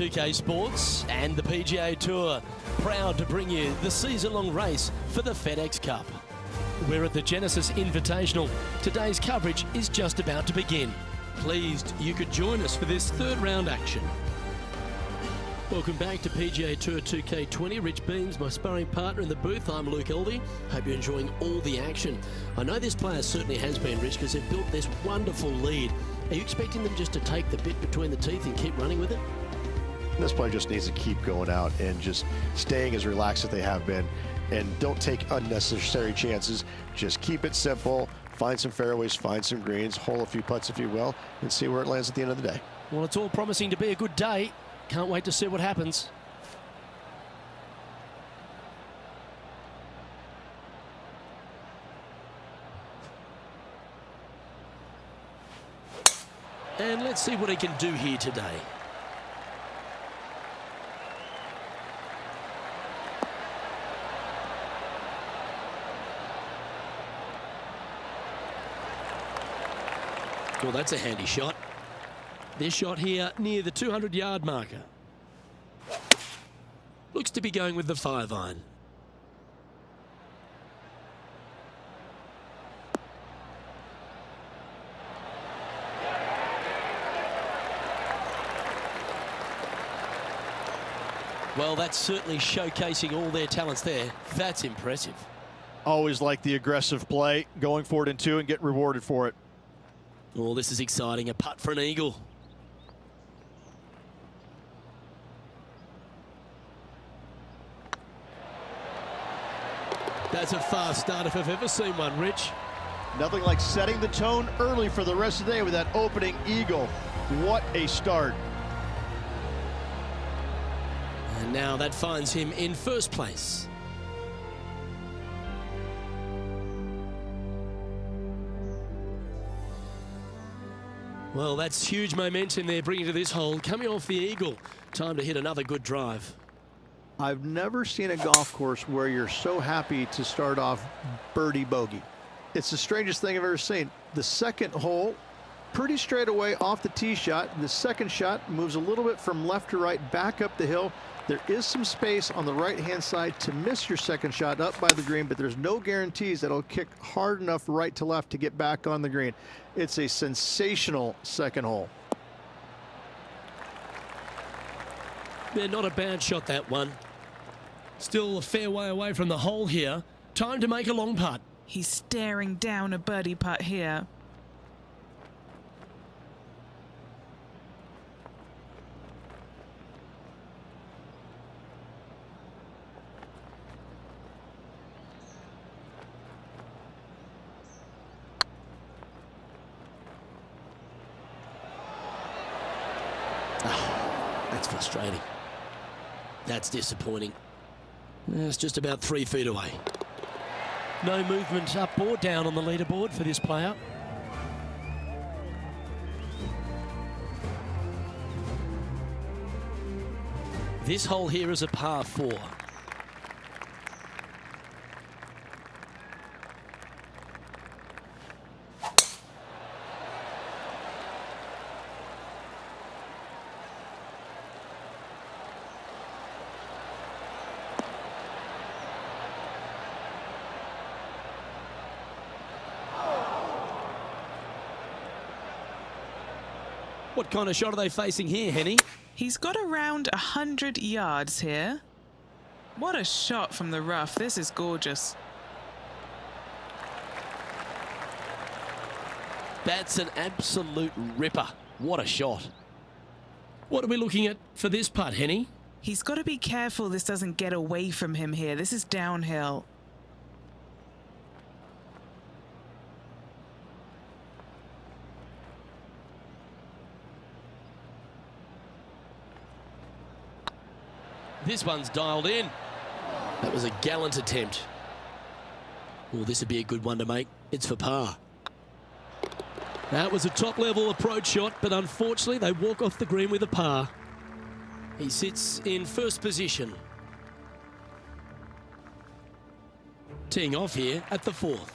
2K Sports and the PGA Tour, proud to bring you the season-long race for the FedEx Cup. We're at the Genesis Invitational. Today's coverage is just about to begin. Pleased you could join us for this third round action. Welcome back to PGA Tour 2K20. Rich Beams, my sparring partner in the booth. I'm Luke Eldy. Hope you're enjoying all the action. I know this player certainly has been, Rich, because they've built this wonderful lead. Are you expecting them just to take the bit between the teeth and keep running with it? This player just needs to keep going out and just staying as relaxed as they have been, and don't take unnecessary chances. Just keep it simple, find some fairways, find some greens, hole a few putts if you will, and see where it lands at the end of the day. Well, it's all promising to be a good day. Can't wait to see what happens. And let's see what he can do here today. Well, that's a handy shot. This shot here near the 200-yard marker. Looks to be going with the 5-iron. Well, that's certainly showcasing all their talents there. That's impressive. Always like the aggressive play, going for it in two and get rewarded for it. Oh, this is exciting. A putt for an eagle. That's a fast start if I've ever seen one, Rich. Nothing like setting the tone early for the rest of the day with that opening eagle. What a start. And now that finds him in first place. Well, that's huge momentum they're bringing to this hole. Coming off the eagle, time to hit another good drive. I've never seen a golf course where you're so happy to start off birdie bogey. It's the strangest thing I've ever seen. The second hole, pretty straight away off the tee shot. The second shot moves a little bit from left to right, back up the hill. There is some space on the right-hand side to miss your second shot up by the green, but there's no guarantees that it'll kick hard enough right to left to get back on the green. It's a sensational second hole. Yeah, not a bad shot, that one. Still a fair way away from the hole here. Time to make a long putt. He's staring down a birdie putt here. That's frustrating. That's disappointing. It's just about 3 feet away. No movement up or down on the leaderboard for this player. This hole here is a par 4. What kind of shot are they facing here, Henny? He's got around 100 yards here. What a shot from the rough. This is gorgeous. That's an absolute ripper. What a shot. What are we looking at for this putt, Henny? He's got to be careful this doesn't get away from him here. This is downhill. This one's dialed in. That was a gallant attempt. Well, this would be a good one to make. It's for par. That was a top-level approach shot, but unfortunately they walk off the green with a par. He sits in first position. Teeing off here at the 4th.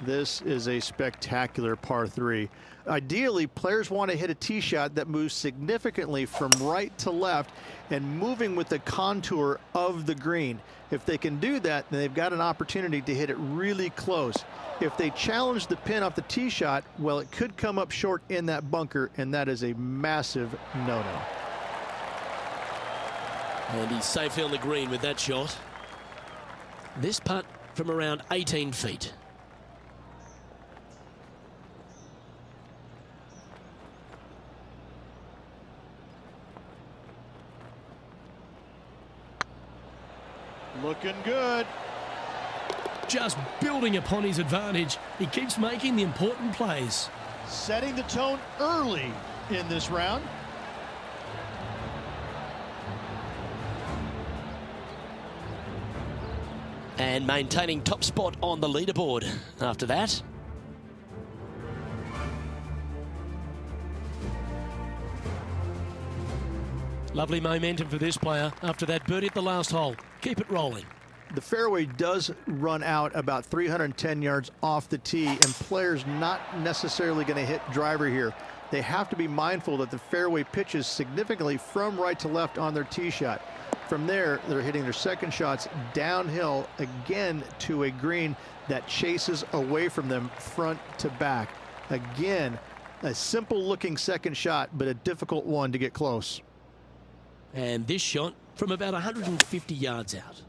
This is a spectacular par 3. Ideally, players want to hit a tee shot that moves significantly from right to left and moving with the contour of the green. If they can do that, then they've got an opportunity to hit it really close. If they challenge the pin off the tee shot, well, it could come up short in that bunker, and that is a massive no-no. And he's safely on the green with that shot. This putt from around 18 feet. Looking good. Just building upon his advantage. He keeps making the important plays. Setting the tone early in this round. And maintaining top spot on the leaderboard after that. Lovely momentum for this player after that birdie at the last hole. Keep it rolling. The fairway does run out about 310 yards off the tee, and players not necessarily going to hit driver here. They have to be mindful that the fairway pitches significantly from right to left on their tee shot. From there, they're hitting their second shots downhill again to a green that chases away from them front to back. Again, a simple looking second shot, but a difficult one to get close. And this shot from about 150 yards out.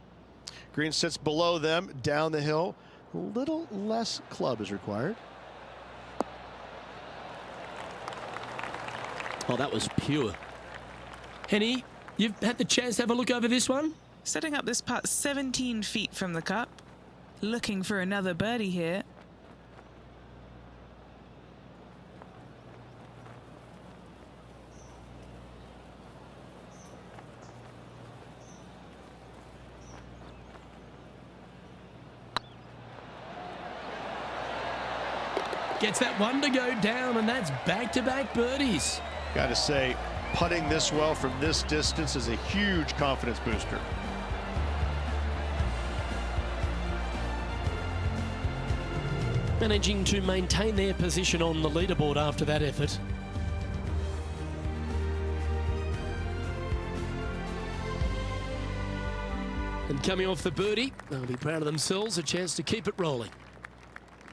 Green sits below them, down the hill. A little less club is required. Oh, that was pure. Henny, you've had the chance to have a look over this one? Setting up this putt 17 feet from the cup. Looking for another birdie here. Gets that one to go down, and that's back-to-back birdies. Got to say, putting this well from this distance is a huge confidence booster. Managing to maintain their position on the leaderboard after that effort. And coming off the birdie, they'll be proud of themselves, a chance to keep it rolling.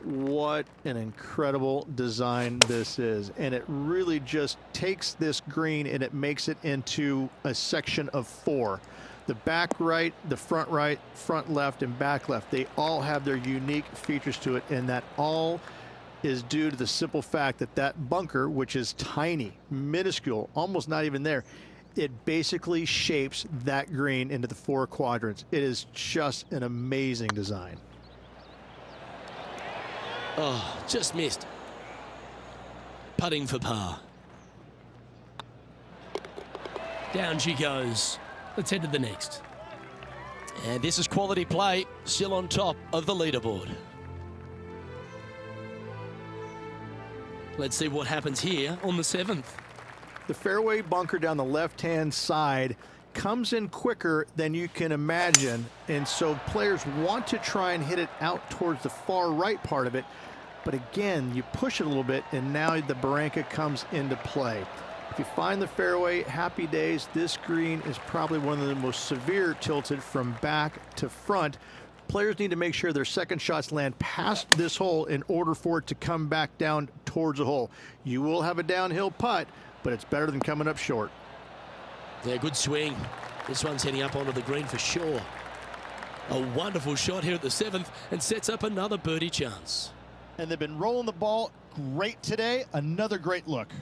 What an incredible design this is, and it really just takes this green and it makes it into a section of 4. The back right, the front left, and back left, they all have their unique features to it, and that all is due to the simple fact that that bunker, which is tiny, minuscule, almost not even there, it basically shapes that green into the 4 quadrants. It is just an amazing design. Oh, just missed. Putting for par. Down she goes. Let's head to the next. And this is quality play, still on top of the leaderboard. Let's see what happens here on the 7th. The fairway bunker down the left-hand side comes in quicker than you can imagine, and so players want to try and hit it out towards the far right part of it, but again, you push it a little bit, and now the barranca comes into play. If you find the fairway, happy days. This green is probably one of the most severe tilted from back to front. Players need to make sure their second shots land past this hole in order for it to come back down towards the hole. You will have a downhill putt, but it's better than coming up short. Yeah, good swing. This one's heading up onto the green for sure. A wonderful shot here at the 7th and sets up another birdie chance. And they've been rolling the ball great today. Another great look.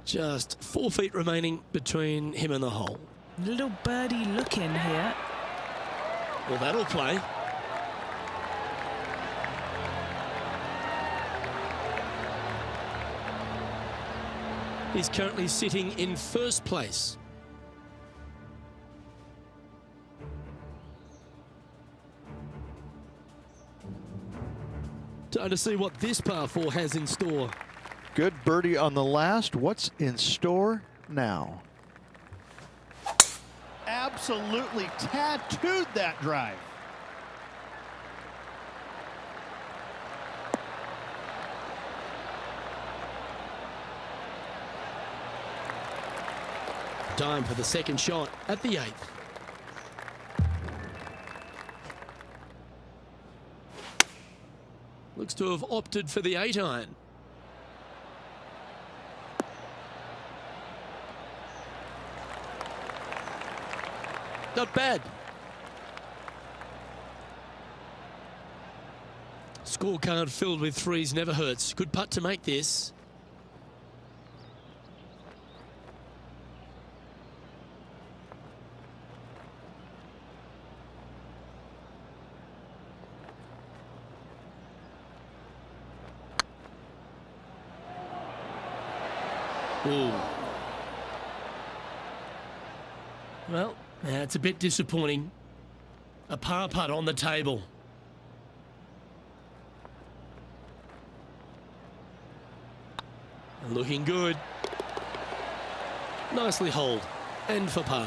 Just 4 feet remaining between him and the hole. Little birdie look in here. Well, that'll play. He's currently sitting in first place. Time to see what this par 4 has in store. Good birdie on the last. What's in store now? Absolutely tattooed that drive. Time for the second shot at the 8th. Looks to have opted for the 8-iron. Not bad. Scorecard filled with threes never hurts. Good putt to make this. Ooh. Well, that's a bit disappointing. A par putt on the table. Looking good. Nicely holed. And for par.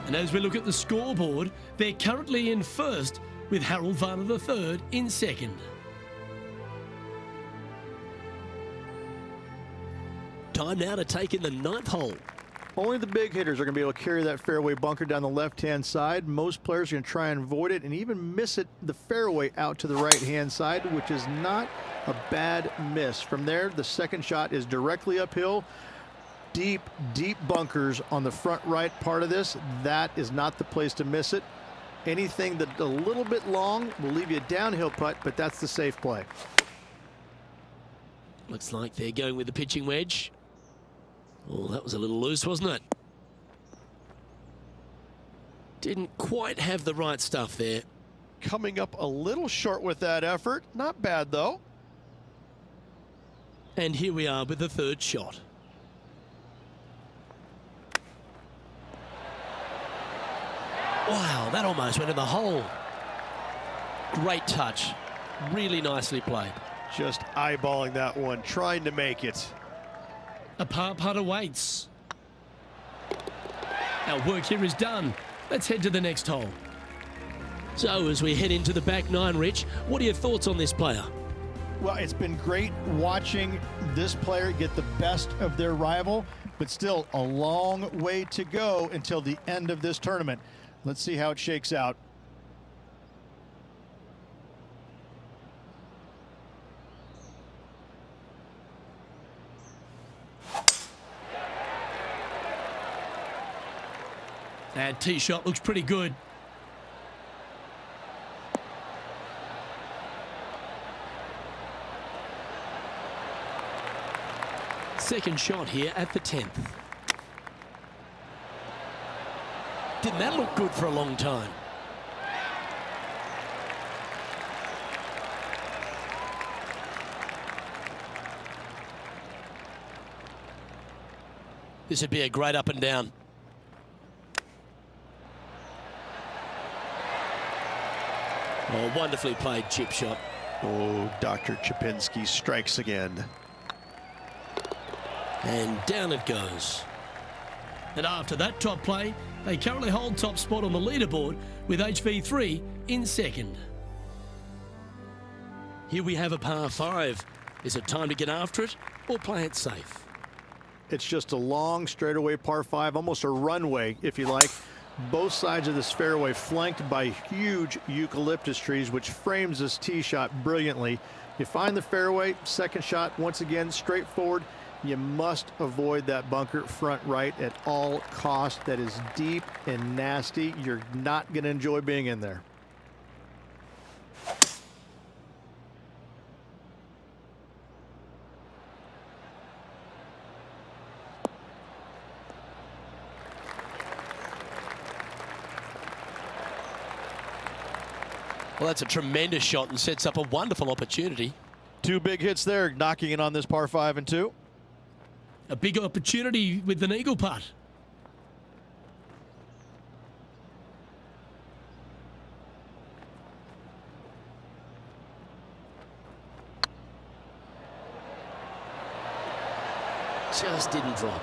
And as we look at the scoreboard, they're currently in first with Harold Varner III in second. Time now to take in the 9th hole. Only the big hitters are going to be able to carry that fairway bunker down the left-hand side. Most players are going to try and avoid it and even miss it the fairway out to the right-hand side, which is not a bad miss. From there, the second shot is directly uphill. Deep, deep bunkers on the front right part of this. That is not the place to miss it. Anything that a little bit long will leave you a downhill putt, but that's the safe play. Looks like they're going with the pitching wedge. Oh, that was a little loose, wasn't it? Didn't quite have the right stuff there. Coming up a little short with that effort. Not bad, though. And here we are with the 3rd shot. Wow, that almost went in the hole. Great touch. Really nicely played. Just eyeballing that one, trying to make it. A par putt awaits. Our work here is done. Let's head to the next hole. So as we head into the back 9, Rich, what are your thoughts on this player? Well, it's been great watching this player get the best of their rival, but still a long way to go until the end of this tournament. Let's see how it shakes out. That tee shot looks pretty good. Second shot here at the 10th. Didn't that look good for a long time? This would be a great up and down. Oh, wonderfully played chip shot. Oh, Dr. Chipinski strikes again. And down it goes. And after that top play, they currently hold top spot on the leaderboard with HV3 in second. Here we have a par 5. Is it time to get after it or play it safe? It's just a long straightaway par 5, almost a runway, if you like. Both sides of this fairway flanked by huge eucalyptus trees, which frames this tee shot brilliantly. You find the fairway, second shot, once again, straightforward. You must avoid that bunker front right at all costs. That is deep and nasty. You're not going to enjoy being in there. Well, that's a tremendous shot and sets up a wonderful opportunity. 2 big hits there, knocking it on this par 5 and 2. A big opportunity with an eagle putt. Just didn't drop.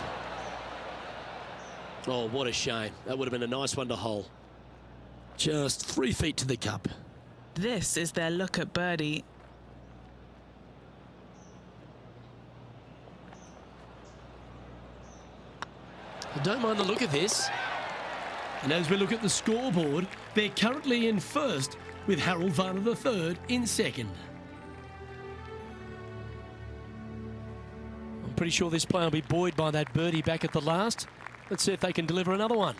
Oh, what a shame. That would have been a nice one to hole. Just 3 feet to the cup. This is their look at birdie. I don't mind the look of this. And as we look at the scoreboard, they're currently in first with Harold Varner III in second. I'm pretty sure this player will be buoyed by that birdie back at the last. Let's see if they can deliver another one.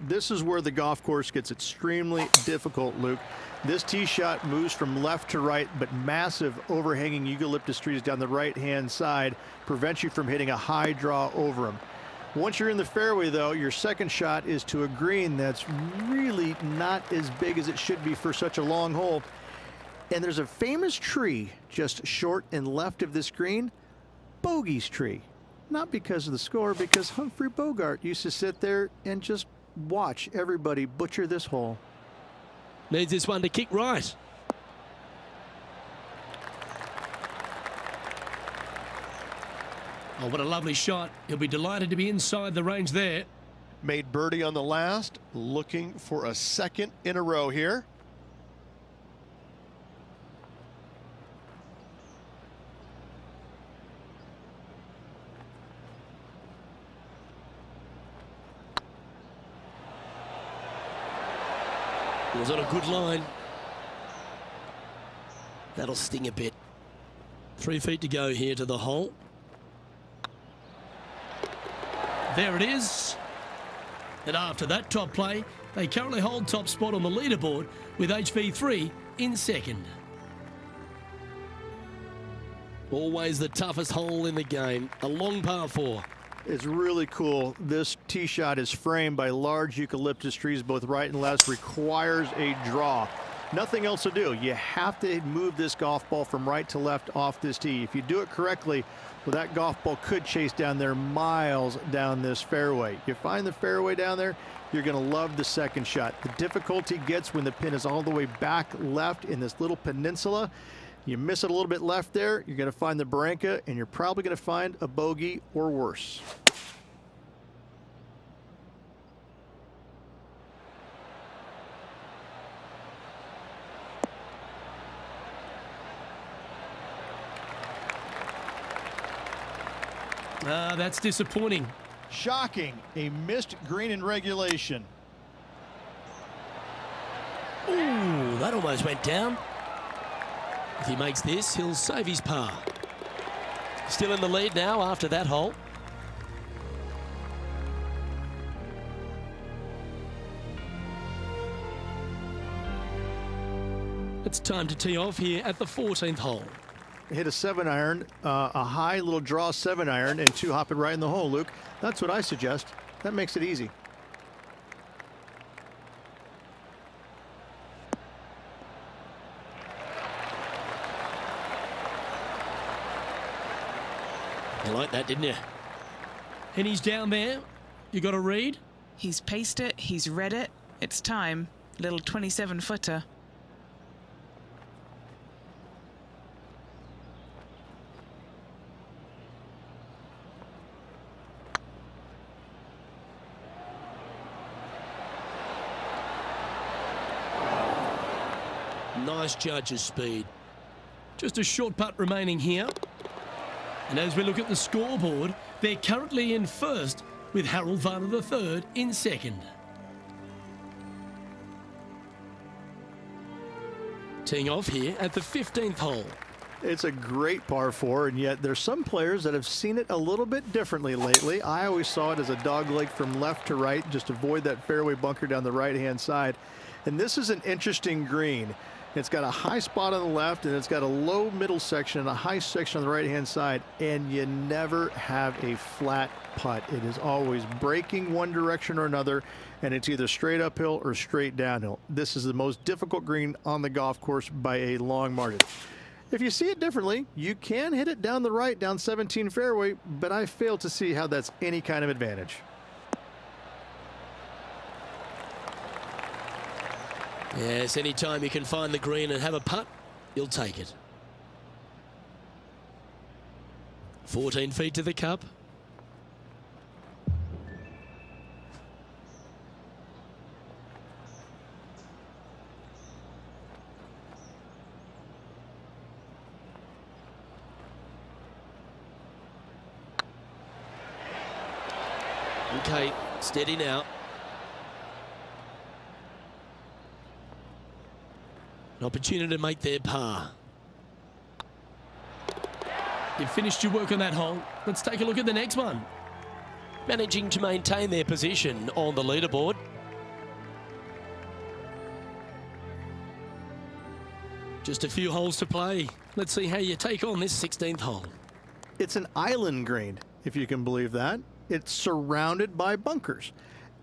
This is where the golf course gets extremely difficult, Luke. This tee shot moves from left to right, but massive overhanging eucalyptus trees down the right-hand side prevents you from hitting a high draw over them. Once you're in the fairway, though, your second shot is to a green that's really not as big as it should be for such a long hole. And there's a famous tree just short and left of this green, Bogey's tree. Not because of the score, because Humphrey Bogart used to sit there and just watch everybody butcher this hole. Needs this one to kick right. Oh, what a lovely shot. He'll be delighted to be inside the range there. Made birdie on the last, looking for a second in a row here. It was on a good line. That'll sting a bit. 3 feet to go here to the hole. There it is. And after that top play, they currently hold top spot on the leaderboard with HV3 in second. Always the toughest hole in the game. A long par 4. It's really cool. This tee shot is framed by large eucalyptus trees, both right and left, requires a draw. Nothing else to do. You have to move this golf ball from right to left off this tee. If you do it correctly, well, that golf ball could chase down there miles down this fairway. You find the fairway down there, you're going to love the second shot. The difficulty gets when the pin is all the way back left in this little peninsula. You miss it a little bit left there, you're going to find the barranca, and you're probably going to find a bogey or worse. That's disappointing. Shocking, a missed green in regulation. Ooh, that almost went down. If he makes this, he'll save his par. Still in the lead now after that hole. It's time to tee off here at the 14th hole. Hit a 7-iron, a high little draw 7-iron, and 2 hop it right in the hole, Luke. That's what I suggest. That makes it easy. You like that, didn't you? And he's down there. You got a read? He's paced it, he's read it. It's time. Little 27-footer. Nice judge's speed. Just a short putt remaining here. And as we look at the scoreboard, they're currently in first with Harold Varner III in second. Teeing off here at the 15th hole. It's a great par 4, and yet there's some players that have seen it a little bit differently lately. I always saw it as a dogleg from left to right, just avoid that fairway bunker down the right-hand side. And this is an interesting green. It's got a high spot on the left, and it's got a low middle section and a high section on the right-hand side, and you never have a flat putt. It is always breaking one direction or another, and it's either straight uphill or straight downhill. This is the most difficult green on the golf course by a long margin. If you see it differently, you can hit it down the right, down 17 fairway, but I fail to see how that's any kind of advantage. Yes, anytime you can find the green and have a putt, you'll take it. 14 feet to the cup. Okay, steady now. An opportunity to make their par. You've finished your work on that hole. Let's take a look at the next one. Managing to maintain their position on the leaderboard. Just a few holes to play. Let's see how you take on this 16th hole. It's an island green, if you can believe that. It's surrounded by bunkers.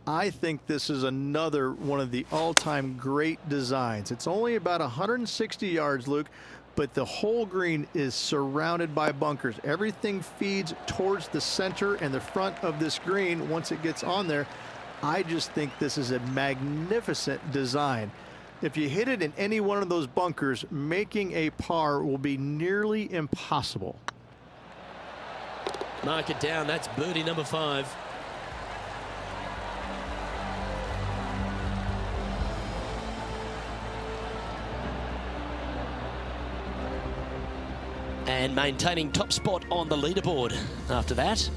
I think this is another one of the all-time great designs. It's only about 160 yards, Luke, but the whole green is surrounded by bunkers. Everything feeds towards the center and the front of this green once it gets on there. I just think this is a magnificent design. If you hit it in any one of those bunkers, making a par will be nearly impossible. Mark it down. That's birdie number 5. And maintaining top spot on the leaderboard after that.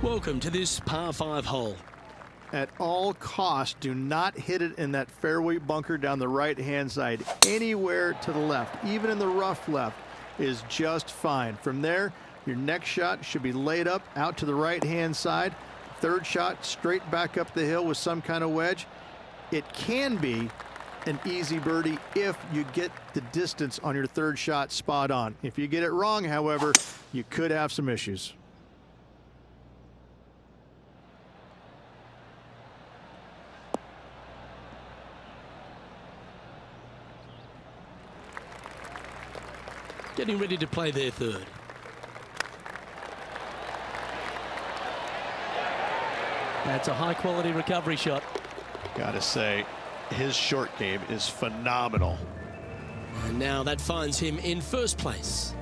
Welcome to this par 5 hole. At all costs, do not hit it in that fairway bunker down the right-hand side. Anywhere to the left, even in the rough left, is just fine. From there, your next shot should be laid up out to the right-hand side. Third shot, straight back up the hill with some kind of wedge. It can be an easy birdie if you get the distance on your third shot spot on. If you get it wrong, however, you could have some issues. Getting ready to play their third. That's a high-quality recovery shot. Gotta say, his short game is phenomenal. And now that finds him in first place.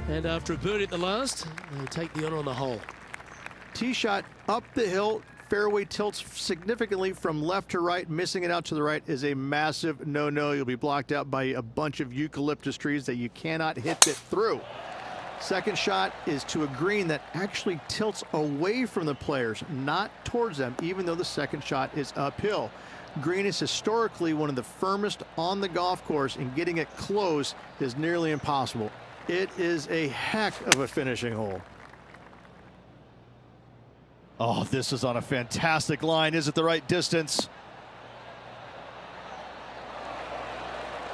And after a birdie at the last, they take the honor on the hole. Tee shot up the hill. Fairway tilts significantly from left to right. Missing it out to the right is a massive no-no. You'll be blocked out by a bunch of eucalyptus trees that you cannot hit it through. Second shot is to a green that actually tilts away from the players, not towards them, even though the second shot is uphill. Green is historically one of the firmest on the golf course, and getting it close is nearly impossible. It is a heck of a finishing hole. Oh, this is on a fantastic line. Is it the right distance?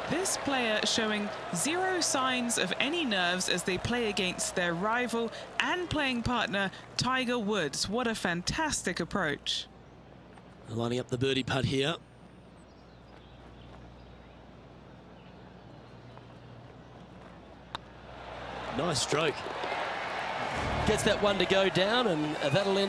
This player showing zero signs of any nerves as they play against their rival and playing partner, Tiger Woods. What a fantastic approach. Lining up the birdie putt here. Nice stroke. Gets that one to go down, and that'll end